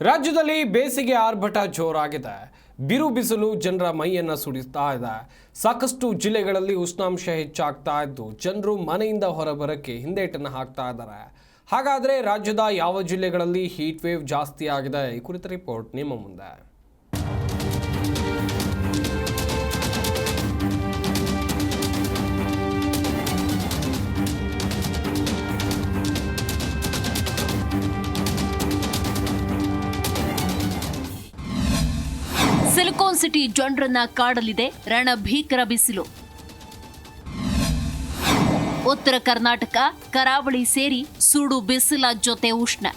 ರಾಜ್ಯದಲ್ಲಿ ಬೇಸಿಗೆ ಆರ್ಭಟ ಜೋರಾಗಿದೆ. ಬಿರು ಬಿಸಿಲು ಜನರ ಮೈಯನ್ನು ಸುಡಿಸ್ತಾ ಇದೆ. ಸಾಕಷ್ಟು ಜಿಲ್ಲೆಗಳಲ್ಲಿ ಉಷ್ಣಾಂಶ ಹೆಚ್ಚಾಗ್ತಾ ಇದ್ದು ಜನರು ಮನೆಯಿಂದ ಹೊರಬರಕ್ಕೆ ಹಿಂದೇಟನ್ನು ಹಾಕ್ತಾ ಇದ್ದಾರೆ. ಹಾಗಾದರೆ ರಾಜ್ಯದ ಯಾವ ಜಿಲ್ಲೆಗಳಲ್ಲಿ ಹೀಟ್ ವೇವ್ ಜಾಸ್ತಿ ಆಗಿದೆ? ಈ ಕುರಿತ ರಿಪೋರ್ಟ್ ನಿಮ್ಮ ಮುಂದೆ. ಸಿಲಿಕಾನ್ ಸಿಟಿ ಜನರನ್ನ ಕಾಡಲಿದೆ ರಣಭೀಕರ ಬಿಸಿಲು. ಉತ್ತರ ಕರ್ನಾಟಕ, ಕರಾವಳಿ ಸೇರಿ ಸುಡು ಬಿಸಿಲ ಜೊತೆ ಉಷ್ಣ.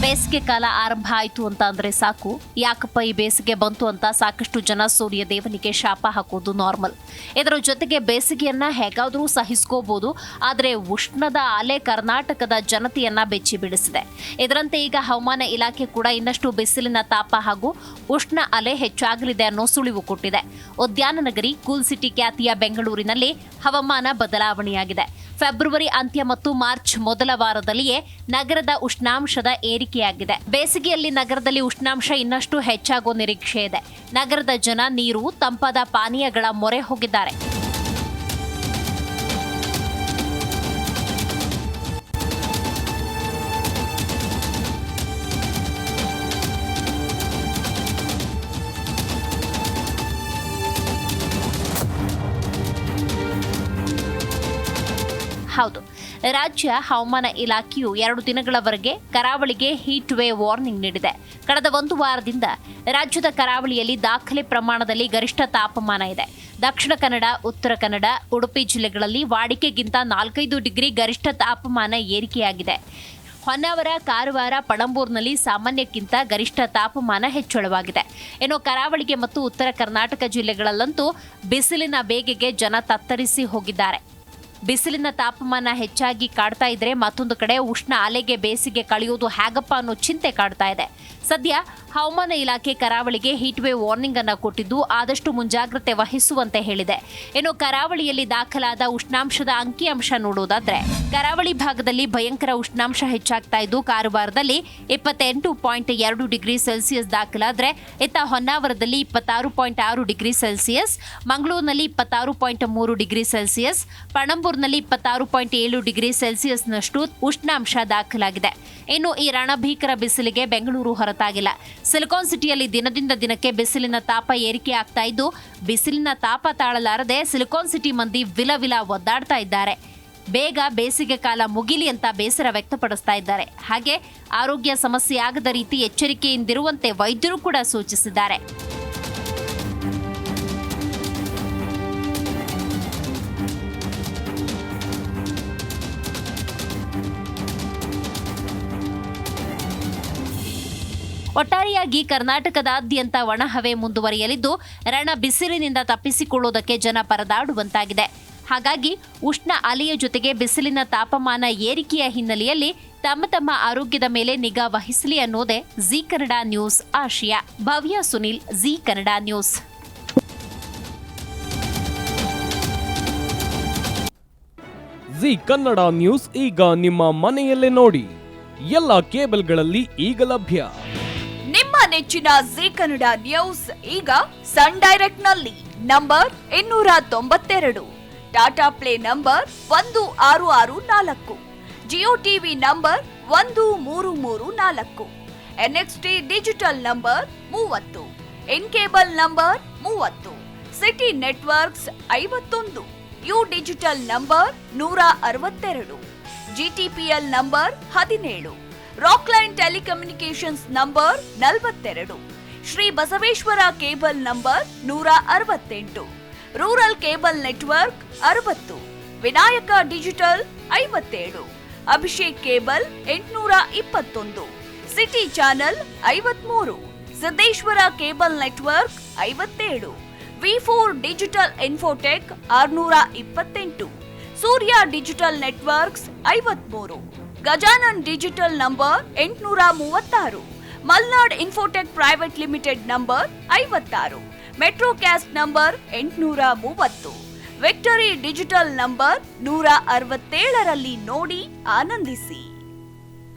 ಬೇಸಿಗೆ ಕಾಲ ಆರಂಭ ಆಯಿತು ಅಂತ ಅಂದ್ರೆ ಸಾಕು, ಯಾಕಪ್ಪ ಈ ಬೇಸಿಗೆ ಬಂತು ಅಂತ ಸಾಕಷ್ಟು ಜನ ಸೂರ್ಯ ದೇವನಿಗೆ ಶಾಪ ಹಾಕೋದು ನಾರ್ಮಲ್. ಇದರ ಜೊತೆಗೆ ಬೇಸಿಗೆಯನ್ನ ಹೇಗಾದರೂ ಸಹಿಸ್ಕೋಬಹುದು, ಆದರೆ ಉಷ್ಣದ ಅಲೆ ಕರ್ನಾಟಕದ ಜನತೆಯನ್ನ ಬೆಚ್ಚಿ ಬಿಡಿಸಿದೆ. ಇದರಂತೆ ಈಗ ಹವಾಮಾನ ಇಲಾಖೆ ಕೂಡ ಇನ್ನಷ್ಟು ಬಿಸಿಲಿನ ತಾಪ ಹಾಗೂ ಉಷ್ಣ ಅಲೆ ಹೆಚ್ಚಾಗಲಿದೆ ಅನ್ನೋ ಸುಳಿವು ಕೊಟ್ಟಿದೆ. ಉದ್ಯಾನ ನಗರಿ ಕೂಲ್ ಸಿಟಿ ಖ್ಯಾತಿಯ ಬೆಂಗಳೂರಿನಲ್ಲಿ ಹವಾಮಾನ ಬದಲಾವಣೆಯಾಗಿದೆ. ಫೆಬ್ರವರಿ ಅಂತ್ಯ ಮತ್ತು ಮಾರ್ಚ್ ಮೊದಲ ವಾರದಲ್ಲಿಯೇ ನಗರದ ಉಷ್ಣಾಂಶದ ಏರಿಕೆಯಾಗಿದೆ. ಬೇಸಿಗೆಯಲ್ಲಿ ನಗರದಲ್ಲಿ ಉಷ್ಣಾಂಶ ಇನ್ನಷ್ಟು ಹೆಚ್ಚಾಗುವ ನಿರೀಕ್ಷೆ ಇದೆ. ನಗರದ ಜನ ನೀರು, ತಂಪಾದ ಪಾನೀಯಗಳ ಮೊರೆ ಹೋಗಿದ್ದಾರೆ. ಹೌದು, ರಾಜ್ಯ ಹವಾಮಾನ ಇಲಾಖೆಯು 2 ದಿನಗಳವರೆಗೆ ಕರಾವಳಿಗೆ ಹೀಟ್ ವೇವ್ ವಾರ್ನಿಂಗ್ ನೀಡಿದೆ. ಕಳೆದ 1 ವಾರದಿಂದ ರಾಜ್ಯದ ಕರಾವಳಿಯಲ್ಲಿ ದಾಖಲೆ ಪ್ರಮಾಣದಲ್ಲಿ ಗರಿಷ್ಠ ತಾಪಮಾನ ಇದೆ. ದಕ್ಷಿಣ ಕನ್ನಡ, ಉತ್ತರ ಕನ್ನಡ, ಉಡುಪಿ ಜಿಲ್ಲೆಗಳಲ್ಲಿ ವಾಡಿಕೆಗಿಂತ 4-5 ಡಿಗ್ರಿ ಗರಿಷ್ಠ ತಾಪಮಾನ ಏರಿಕೆಯಾಗಿದೆ. ಹೊನ್ನಾವರ, ಕಾರವಾರ, ಪಣಂಬೂರಿನಲ್ಲಿ ಸಾಮಾನ್ಯಕ್ಕಿಂತ ಗರಿಷ್ಠ ತಾಪಮಾನ ಹೆಚ್ಚಳವಾಗಿದೆ. ಇನ್ನು ಕರಾವಳಿಗೆ ಮತ್ತು ಉತ್ತರ ಕರ್ನಾಟಕ ಜಿಲ್ಲೆಗಳಲ್ಲಂತೂ ಬಿಸಿಲಿನ ಬೇಗೆಗೆ ಜನ ತತ್ತರಿಸಿ ಹೋಗಿದ್ದಾರೆ. ಬಿಸಿಲಿನ ತಾಪಮಾನ ಹೆಚ್ಚಾಗಿ ಕಾಡ್ತಾ ಇದ್ರೆ ಮತ್ತೊಂದು ಕಡೆ ಉಷ್ಣ ಅಲೆಗೆ ಬೇಸಿಗೆ ಕಳೆಯೋದು ಹೇಗಪ್ಪ ಅನ್ನೋ ಚಿಂತೆ ಕಾಡ್ತಾ ಇದೆ. ಸದ್ಯ ಹವಾಮಾನ ಇಲಾಖೆ ಕರಾವಳಿಗೆ ಹೀಟ್ ವೇವ್ ವಾರ್ನಿಂಗ್ ಅನ್ನು ಕೊಟ್ಟಿದ್ದು ಆದಷ್ಟು ಮುಂಜಾಗ್ರತೆ ವಹಿಸುವಂತೆ ಹೇಳಿದೆ. ಇನ್ನು ಕರಾವಳಿಯಲ್ಲಿ ದಾಖಲಾದ ಉಷ್ಣಾಂಶದ ಅಂಕಿಅಂಶ ನೋಡೋದಾದ್ರೆ ಕರಾವಳಿ ಭಾಗದಲ್ಲಿ ಭಯಂಕರ ಉಷ್ಣಾಂಶ ಹೆಚ್ಚಾಗ್ತಾ ಇದ್ದು ಕಾರವಾರದಲ್ಲಿ 28.2 ಡಿಗ್ರಿ ಸೆಲ್ಸಿಯಸ್ ದಾಖಲಾದ್ರೆ, ಇತ್ತ ಹೊನ್ನಾವರದಲ್ಲಿ 26.6 ಡಿಗ್ರಿ ಸೆಲ್ಸಿಯಸ್, ಮಂಗಳೂರಿನಲ್ಲಿ 26.3 ಡಿಗ್ರಿ ಸೆಲ್ಸಿಯಸ್, ಪಣಂಬೂರಿನಲ್ಲಿ 26.7 ಡಿಗ್ರಿ ಸೆಲ್ಸಿಯಸ್ನಷ್ಟು ಉಷ್ಣಾಂಶ ದಾಖಲಾಗಿದೆ. ಇನ್ನು ಈ ರಣಭೀಕರ ಬಿಸಿಲಿಗೆ ಬೆಂಗಳೂರು ಹೊರತಾಗಿಲ್ಲ. ಸಿಲಿಕಾನ್ ಸಿಟಿಯಲ್ಲಿ ದಿನದಿಂದ ದಿನಕ್ಕೆ ಬಿಸಿಲಿನ ತಾಪ ಏರಿಕೆ ಆಗ್ತಾ ಇದ್ದು ಬಿಸಿಲಿನ ತಾಪ ತಾಳಲಾರದೆ ಸಿಲಿಕಾನ್ ಸಿಟಿ ಮಂದಿ ವಿಲ ಒದ್ದಾಡ್ತಾ ಇದ್ದಾರೆ. ಬೇಗ ಬೇಸಿಗೆ ಕಾಲ ಮುಗಿಲಿ ಅಂತ ಬೇಸರ ವ್ಯಕ್ತಪಡಿಸ್ತಾ ಇದ್ದಾರೆ. ಹಾಗೆ ಆರೋಗ್ಯ ಸಮಸ್ಯೆ ಆಗದ ರೀತಿ ಎಚ್ಚರಿಕೆಯಿಂದಿರುವಂತೆ ವೈದ್ಯರು ಕೂಡ ಸೂಚಿಸಿದ್ದಾರೆ. ಒಟ್ಟಾರೆಯಾಗಿ ಕರ್ನಾಟಕದಾದ್ಯಂತ ಒಣಹವೆ ಮುಂದುವರಿಯಲಿದ್ದು ರಣ ಬಿಸಿಲಿನಿಂದ ತಪ್ಪಿಸಿಕೊಳ್ಳುವುದಕ್ಕೆ ಜನ ಪರದಾಡುವಂತಾಗಿದೆ. ಹಾಗಾಗಿ ಉಷ್ಣ ಅಲೆಯ ಜೊತೆಗೆ ಬಿಸಿಲಿನ ತಾಪಮಾನ ಏರಿಕೆಯ ಹಿನ್ನೆಲೆಯಲ್ಲಿ ತಮ್ಮ ಆರೋಗ್ಯದ ಮೇಲೆ ನಿಗಾ ವಹಿಸಲಿ ಅನ್ನೋದೇ ಜಿ ಕನ್ನಡ ನ್ಯೂಸ್ ಆಶಯ. ಭವ್ಯ ಸುನಿಲ್, ಜಿ ಕನ್ನಡ ನ್ಯೂಸ್. ಜಿ ಕನ್ನಡ ನ್ಯೂಸ್ ಈಗ ನಿಮ್ಮ ಮನೆಯಲ್ಲೇ ನೋಡಿ. ಎಲ್ಲ ಕೇಬಲ್ಗಳಲ್ಲಿ ಈಗ ಲಭ್ಯ. ನಿಮ್ಮ ನೆಚ್ಚಿನ ಜಿ ಕನ್ನಡ ನ್ಯೂಸ್ ಈಗ ಸನ್ ಡೈರೆಕ್ಟ್ ನಲ್ಲಿ number 292, Tata play number 1664, Jio TV number 1334, NXT digital number 30, in cable number 30, city networks 51, U digital number 162, GTPL number 17, Rockline telecommunications number 42, Shri Basaveshwara cable number 168, rural cable network 60, Vinayaka digital 57, Abhishek cable 821, city channel 53, Siddeshwara cable network 57, ವಿ4 digital infotech 628, Surya digital networks 53, Gajanan digital number 836, Malnad infotech private limited number 56, Metrocast number 830, victory digital number 167ರಲ್ಲಿ ನೋಡಿ ಆನಂದಿಸಿ.